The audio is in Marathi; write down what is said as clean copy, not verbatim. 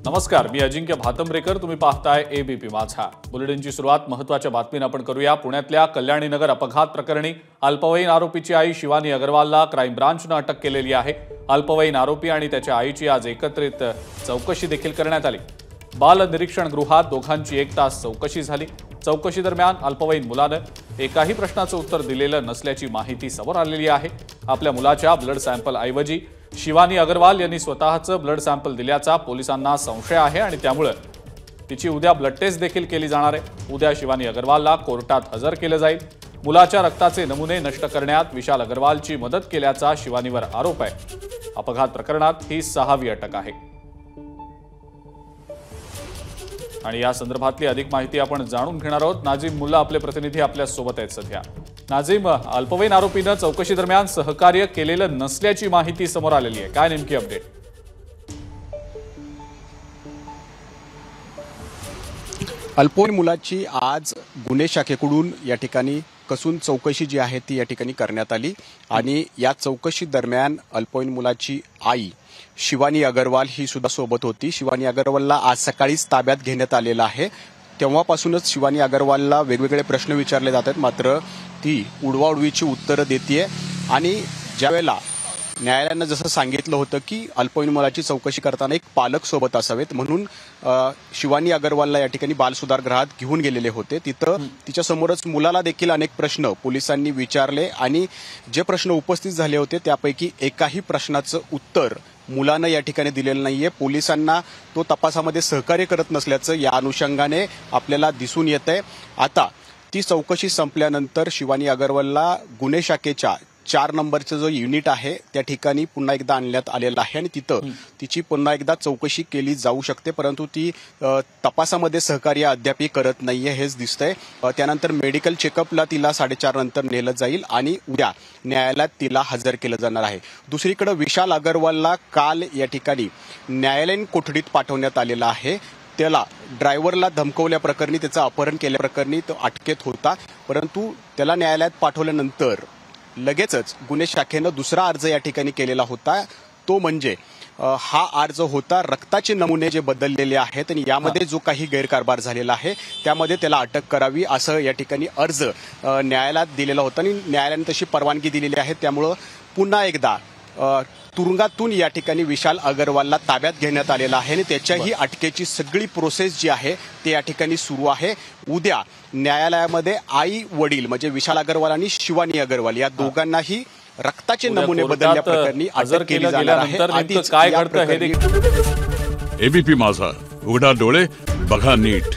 नमस्कार, मी अजिंक्य भातंब्रेकर. तुम्ही पाहताय एबीपी माझा. बुलेटिनची सुरुवात महत्त्वाच्या बातमीने आपण करूया. पुण्यातल्या कल्याणीनगर अपघात प्रकरणी अल्पवयीन आरोपीची आई शिवानी अग्रवालला क्राईम ब्रांचने अटक केलेली आहे. अल्पवयीन आरोपी आणि त्याच्या आईची आज एकत्रित चौकशी देखील करण्यात आली. बाल निरीक्षण गृहात दोघांची 1 तास चौकशी झाली. चौकशी दरम्यान अल्पवयीन मुलानं एकाही प्रश्नाचं उत्तर दिलेलं नसल्याची माहिती समोर आलेली आहे. आपल्या मुलाच्या ब्लड सॅम्पल ऐवजी शिवानी अग्रवाल यांनी स्वतःचं ब्लड सॅम्पल दिल्याचा पोलिसांना संशय आहे आणि त्यामुळे तिची उद्या ब्लड टेस्ट देखील केली जाणार आहे. उद्या शिवानी अग्रवालला कोर्टात हजर केलं जाईल. मुलाच्या रक्ताचे नमुने नष्ट करण्यात विशाल अग्रवालची मदत केल्याचा शिवानीवर आरोप आहे. अपघात प्रकरणात ही 6वी अटक आहे. आणि या संदर्भातली अधिक माहिती आपण जाणून घेणार आहोत. नाझीम मुल्ला आपले प्रतिनिधी आपल्या सोबत आहेत सध्या. नाझीम, अल्पवयीन आरोपीनं चौकशी दरम्यान सहकार्य केलेलं नसल्याची माहिती समोर आलेली आहे. काय नेमकी अपडेट? अल्पवयीन मुलाची आज गुन्हे शाखेकडून या ठिकाणी कसून चौकशी जी आहे ती या ठिकाणी करण्यात आली आणि या चौकशी दरम्यान अल्पवयीन मुलाची आई शिवानी अग्रवाल ही सुद्धा सोबत होती. शिवानी अग्रवालला आज सकाळीच ताब्यात घेण्यात आलेलं आहे. तेव्हापासूनच शिवानी अग्रवालला वेगवेगळे प्रश्न विचारले जात आहेत, मात्र ती उडवाउडवीची उत्तरं देतेय. आणि ज्यावेळेला न्यायालयानं जसं सांगितलं होतं की अल्पवयीन मुलाची चौकशी करताना एक पालक सोबत असावेत, म्हणून शिवानी अग्रवालला या ठिकाणी बालसुधारगृहात घेऊन गेलेले होते. तिथं तिच्यासमोरच मुलाला देखील अनेक प्रश्न पोलिसांनी विचारले आणि जे प्रश्न उपस्थित झाले होते त्यापैकी एकाही प्रश्नाचं उत्तर मुलानं या ठिकाणी दिलेलं नाहीये. पोलिसांना तो तपासामध्ये सहकार्य करत नसल्याचं या अनुषंगाने आपल्याला दिसून येतंय. आता ती चौकशी संपल्यानंतर शिवानी अग्रवालला गुन्हे शाखेच्या 4 नंबरचं जो युनिट आहे त्या ठिकाणी पुन्हा एकदा आणण्यात आलेलं आहे आणि तिथं तिची पुन्हा एकदा चौकशी केली जाऊ शकते, परंतु ती तपासामध्ये सहकार्य अद्यापही करत नाहीये हेच दिसतंय. त्यानंतर मेडिकल चेकअपला तिला 4:30 नंतर नेलं जाईल आणि उद्या न्यायालयात तिला हजर केलं जाणार आहे. दुसरीकडे विशाल अग्रवालला काल या ठिकाणी न्यायालयीन कोठडीत पाठवण्यात आलेलं आहे. त्याला ड्रायव्हरला धमकवल्याप्रकरणी, त्याचं अपहरण केल्याप्रकरणी तो अटकेत होता, परंतु त्याला न्यायालयात पाठवल्यानंतर लगेचच गुन्हे शाखेनं दुसरा अर्ज या ठिकाणी केलेला होता. तो म्हणजे हा अर्ज होता रक्ताचे नमुने जे बदललेले आहेत आणि यामध्ये जो काही गैरकारभार झालेला आहे त्यामध्ये त्याला अटक करावी असं या ठिकाणी अर्ज न्यायालयात दिलेला होता आणि न्यायालयाने तशी परवानगी दिलेली आहे. त्यामुळं पुन्हा एकदा तुरुंगातून या ठिकाणी विशाल अग्रवालला ताब्यात घेण्यात आलेला आहे आणि त्याच्याही अटकेची सगळी प्रोसेस जी आहे ते या ठिकाणी सुरू आहे. उद्या न्यायालयामध्ये आई वडील म्हणजे विशाल अग्रवाल आणि शिवानी अग्रवाल या दोघांनाही रक्ताचे नमुने बदलल्याप्रकरणी अटक केली जाणार आहे. काय घडतं हे देखील एबीपी माझा, उघडा डोळे बघा नीट.